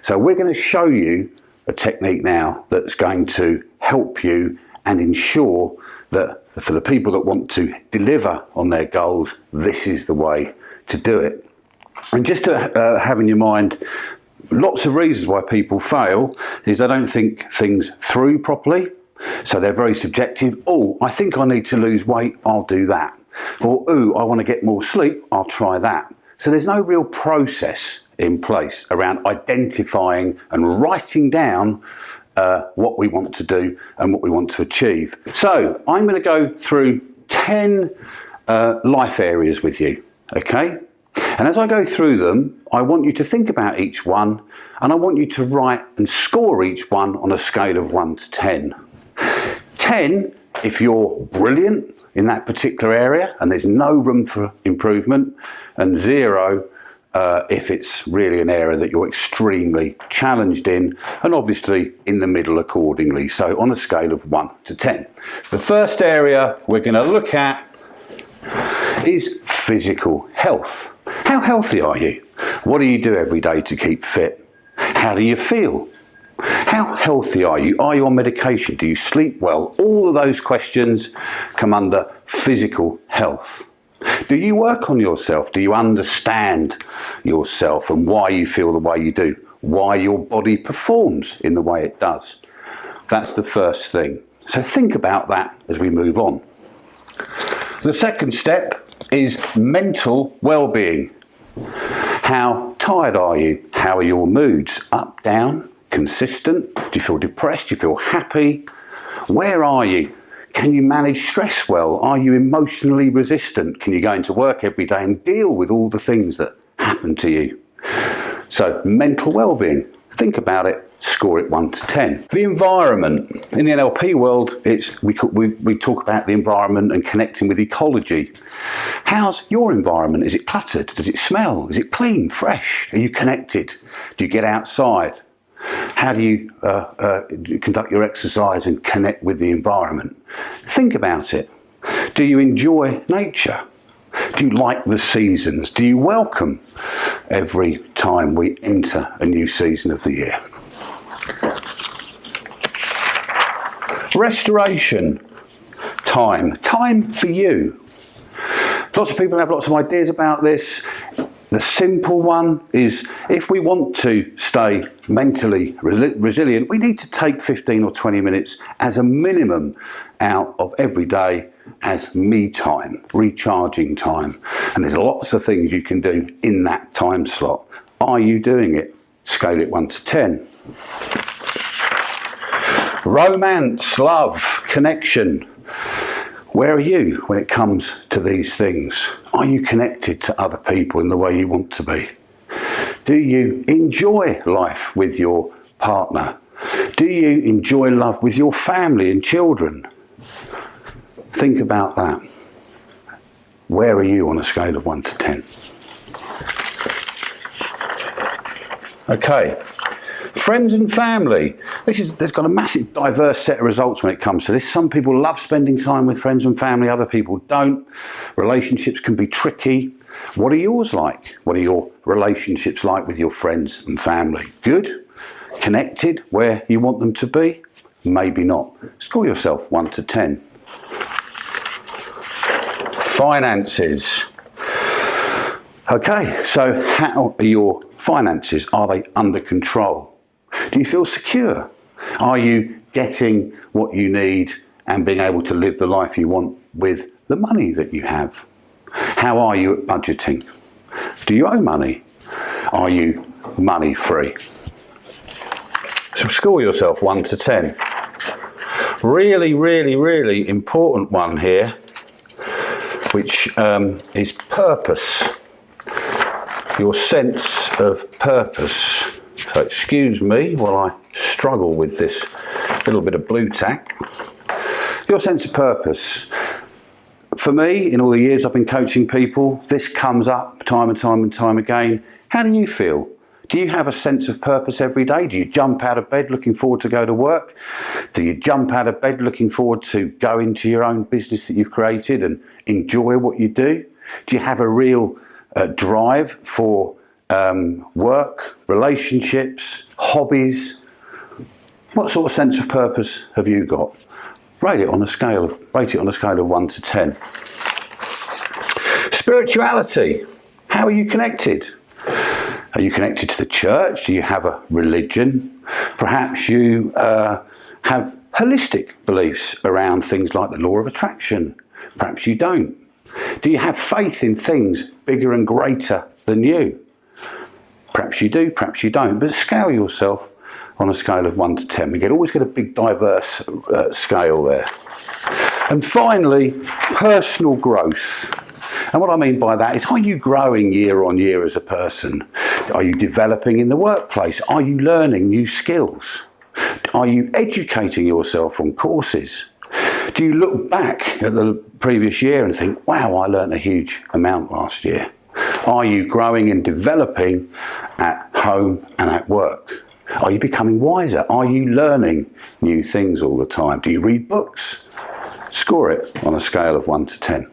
So we're going to show you a technique now that's going to help you and ensure that for the people that want to deliver on their goals, this is the way to do it. And just to have in your mind, lots of reasons why people fail is they don't think things through properly. So they're very subjective. Oh, I think I need to lose weight, I'll do that. Or, oh, I want to get more sleep, I'll try that. So there's no real process in place around identifying and writing down what we want to do and what we want to achieve. So I'm going to go through 10 life areas with you, okay? And as I go through them, I want you to think about each one, and I want you to write and score each one on a scale of 1 to 10. 10 if you're brilliant in that particular area and there's no room for improvement, and 0 if it's really an area that you're extremely challenged in, and obviously in the middle accordingly. So on a scale of 1 to 10. The first area we're going to look at is physical health. How healthy are you? What do you do every day to keep fit? How do you feel? How healthy are you? Are you on medication? Do you sleep well? All of those questions come under physical health. Do you work on yourself? Do you understand yourself and why you feel the way you do? Why your body performs in the way it does? That's the first thing. So think about that as we move on. The second step is mental well-being. How tired are you? How are your moods? Up, down, consistent? Do you feel depressed? Do you feel happy? Where are you? Can you manage stress well? Are you emotionally resistant? Can you go into work every day and deal with all the things that happen to you? So mental well-being, think about it, score it 1 to 10. The environment. In the NLP world, we talk about the environment and connecting with ecology. How's your environment? Is it cluttered? Does it smell? Is it clean, fresh? Are you connected? Do you get outside? How do you conduct your exercise and connect with the environment? Think about it. Do you enjoy nature? Do you like the seasons? Do you welcome every time we enter a new season of the year? Restoration. Time for you. Lots of people have lots of ideas about this. The simple one is, if we want to stay mentally resilient, we need to take 15 or 20 minutes as a minimum out of every day as me time, recharging time. And there's lots of things you can do in that time slot. Are you doing it? Scale it 1 to 10. Romance, love, connection. Where are you when it comes to these things? Are you connected to other people in the way you want to be? Do you enjoy life with your partner? Do you enjoy love with your family and children? Think about that. Where are you on a scale of 1 to 10? Okay. Friends and family. There's got a massive diverse set of results when it comes to this. Some people love spending time with friends and family, other people don't. Relationships can be tricky. What are yours like? What are your relationships like with your friends and family? Good? Connected where you want them to be? Maybe not. Score yourself 1 to 10. Finances. Okay, so how are your finances? Are they under control? Do you feel secure? Are you getting what you need and being able to live the life you want with the money that you have? How are you at budgeting? Do you owe money? Are you money free? So score yourself 1 to 10. Really, really, really important one here, which is purpose. Your sense of purpose. So excuse me while I struggle with this little bit of blue tack. Your sense of purpose. For me, in all the years I've been coaching people, this comes up time and time and time again. How do you feel? Do you have a sense of purpose every day? Do you jump out of bed looking forward to go to work? Do you jump out of bed looking forward to go into your own business that you've created and enjoy what you do? Do you have a real drive for work, relationships, hobbies? What sort of sense of purpose have you got? Rate it on a scale of 1 to 10. Spirituality. How are you connected? Are you connected to the church? Do you have a religion? Perhaps you have holistic beliefs around things like the law of attraction. Perhaps you don't. Do you have faith in things bigger and greater than you? Perhaps you do, perhaps you don't. But scale yourself on a scale of 1 to 10. We always get a big diverse scale there. And finally, personal growth. And what I mean by that is, are you growing year on year as a person? Are you developing in the workplace? Are you learning new skills? Are you educating yourself on courses? Do you look back at the previous year and think, wow, I learned a huge amount last year? Are you growing and developing at home and at work? Are you becoming wiser? Are you learning new things all the time? Do you read books? Score it on a scale of 1 to 10.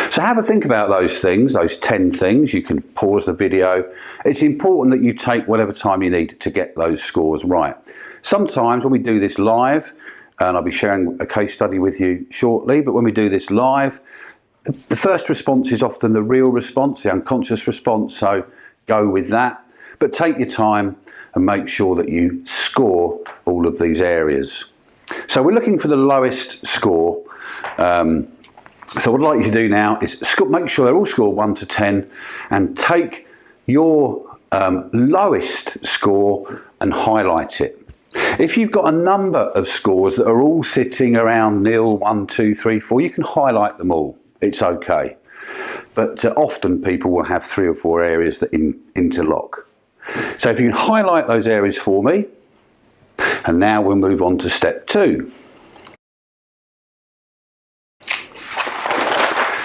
So have a think about those things, those 10 things. You can pause the video. It's important that you take whatever time you need to get those scores right. Sometimes when we do this live, and I'll be sharing a case study with you shortly, but when we do this live, the first response is often the real response, the unconscious response, so go with that. But take your time and make sure that you score all of these areas. So we're looking for the lowest score. So what I'd like you to do now is make sure they're all scored 1 to 10 and take your lowest score and highlight it. If you've got a number of scores that are all sitting around 0, 1, 2, 3, 4, you can highlight them all. It's okay. But often people will have 3 or 4 areas that interlock. So if you can highlight those areas for me, and now we'll move on to step 2.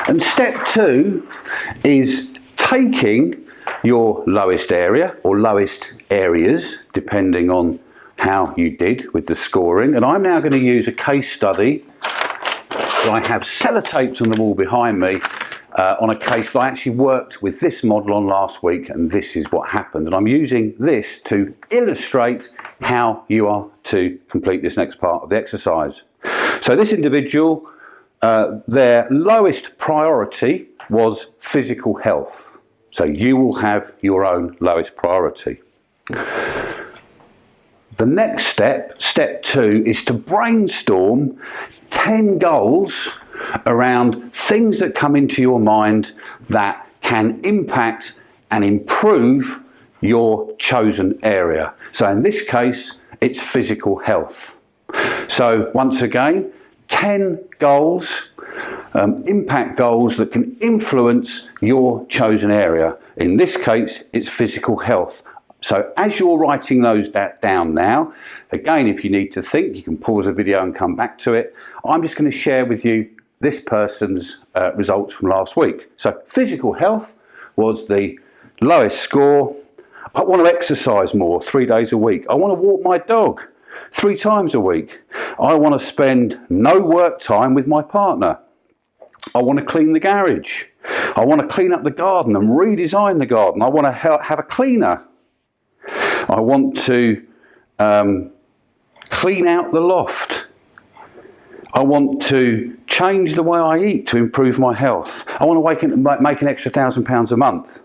And step 2 is taking your lowest area or lowest areas, depending on how you did with the scoring. And I'm now going to use a case study that I have sellotaped on the wall behind me on a case that I actually worked with this model on last week, and this is what happened. And I'm using this to illustrate how you are to complete this next part of the exercise. So this individual, their lowest priority was physical health. So you will have your own lowest priority. The next step, step 2, is to brainstorm 10 goals around things that come into your mind that can impact and improve your chosen area. So in this case, it's physical health. So once again, 10 goals, impact goals that can influence your chosen area. In this case, it's physical health. So as you're writing those down now, again, if you need to think, you can pause the video and come back to it. I'm just going to share with you this person's results from last week. So physical health was the lowest score. I want to exercise more 3 days a week. I want to walk my dog 3 times a week. I want to spend no work time with my partner. I want to clean the garage. I want to clean up the garden and redesign the garden. I want to have a cleaner. I want to clean out the loft. I want to change the way I eat to improve my health. I want to make an extra £1,000 a month.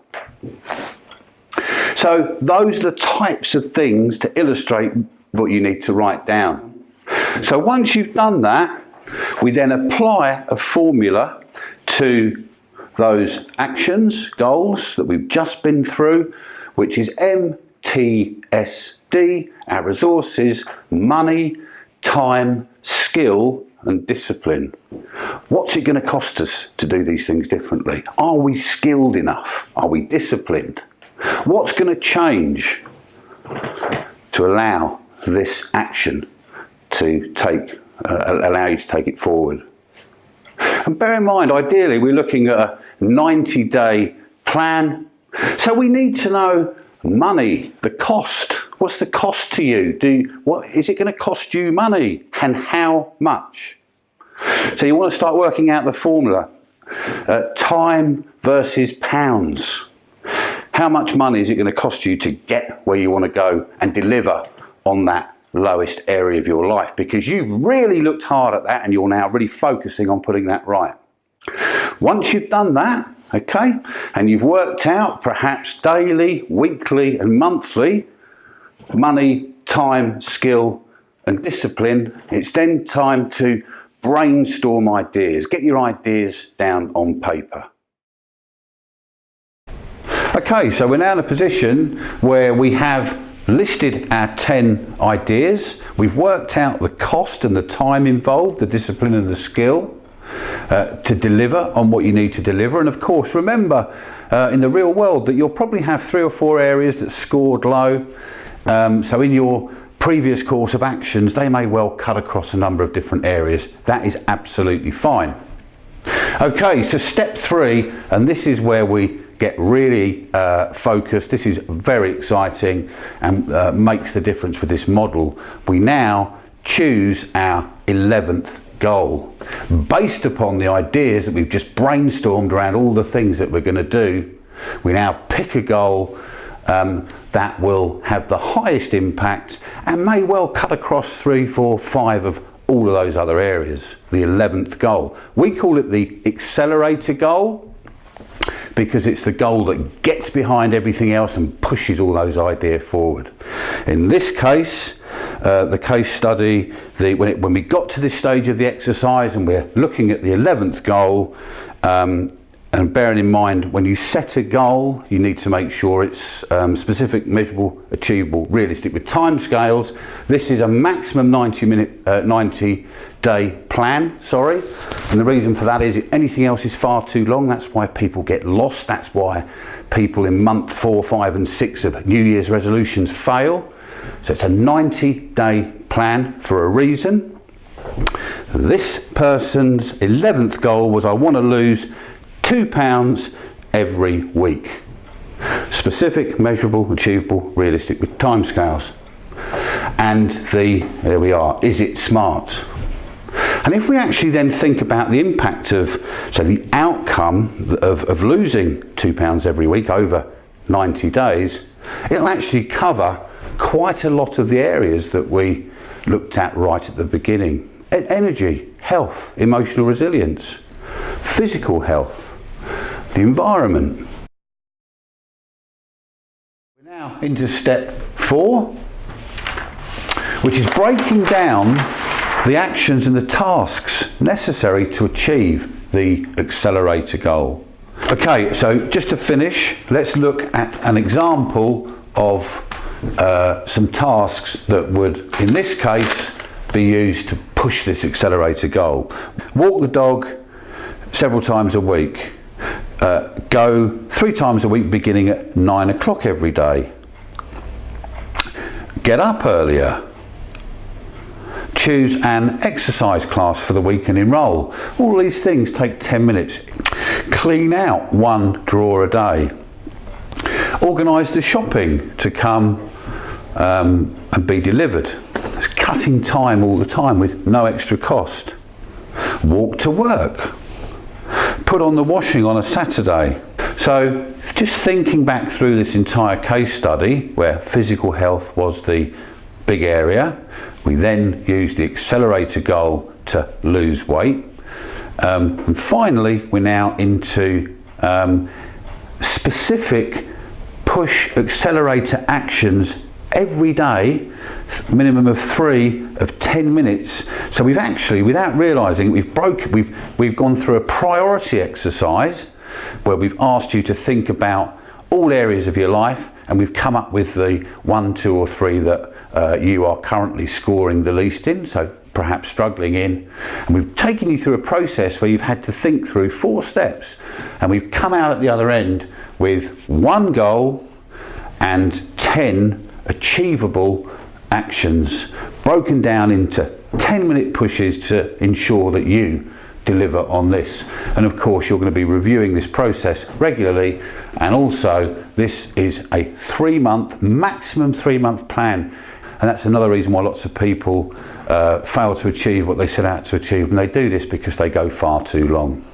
So those are the types of things to illustrate what you need to write down. So once you've done that, we then apply a formula to those actions, goals that we've just been through, which is MTSD, our resources, money, time, skill and discipline. What's it going to cost us to do these things differently? Are we skilled enough? Are we disciplined? What's going to change to allow this action to allow you to take it forward? And bear in mind, ideally, we're looking at a 90-day plan. So we need to know money, the cost. What's the cost to you? What is it going to cost you money, and how much? So you want to start working out the formula. Time versus pounds. How much money is it going to cost you to get where you want to go and deliver on that lowest area of your life? Because you've really looked hard at that and you're now really focusing on putting that right. Once you've done that, okay, and you've worked out perhaps daily, weekly and monthly money, time, skill and discipline, it's then time to brainstorm ideas. Get your ideas down on paper. Okay, so we're now in a position where we have listed our 10 ideas. We've worked out the cost and the time involved, the discipline and the skill to deliver on what you need to deliver. And of course, remember in the real world that you'll probably have 3 or 4 areas that scored low. So in your previous course of actions, they may well cut across a number of different areas. That is absolutely fine. Okay, so step 3, and this is where we get really focused. This is very exciting and makes the difference with this model. We now choose our 11th goal based upon the ideas that we've just brainstormed around all the things that we're going to do. We now pick a goal that will have the highest impact and may well cut across 3, 4, 5 of all of those other areas. The 11th goal, we call it the accelerator goal because it's the goal that gets behind everything else and pushes all those ideas forward. In this case, the case study, when we got to this stage of the exercise and we're looking at the 11th goal, and bearing in mind, when you set a goal, you need to make sure it's specific, measurable, achievable, realistic with timescales. This is a maximum 90-day plan, and the reason for that is anything else is far too long. That's why people get lost. That's why people in month 4, 5 and 6 of New Year's resolutions fail. So it's a 90-day plan for a reason. This person's 11th goal was, I want to lose 2 pounds every week. Specific, measurable, achievable, realistic with timescales. And there we are, is it smart? And if we actually then think about the impact of, so the outcome of losing 2 pounds every week over 90 days, it'll actually cover quite a lot of the areas that we looked at right at the beginning. Energy, health, emotional resilience, physical health, the environment. We're now into step 4, which is breaking down the actions and the tasks necessary to achieve the accelerator goal. Okay, so just to finish, let's look at an example of some tasks that would, in this case, be used to push this accelerator goal. Walk the dog several times a week. Go 3 times a week beginning at 9 o'clock every day. Get up earlier. Choose an exercise class for the week and enroll. All these things take 10 minutes. Clean out 1 drawer a day. Organise the shopping to come and be delivered. It's cutting time all the time with no extra cost. Walk to work. Put on the washing on a Saturday. So just thinking back through this entire case study where physical health was the big area, we then used the accelerator goal to lose weight. And finally, we're now into specific push accelerator actions every day, minimum of 3 of 10 minutes. So we've actually, without realizing, we've gone through a priority exercise where we've asked you to think about all areas of your life, and we've come up with the 1, 2 or 3 that you are currently scoring the least in, so perhaps struggling in. And we've taken you through a process where you've had to think through 4 steps, and we've come out at the other end with 1 goal and 10 achievable actions broken down into 10-minute pushes to ensure that you deliver on this. And of course, you're going to be reviewing this process regularly, and also this is a 3-month, maximum 3-month plan. And that's another reason why lots of people fail to achieve what they set out to achieve, and they do this because they go far too long.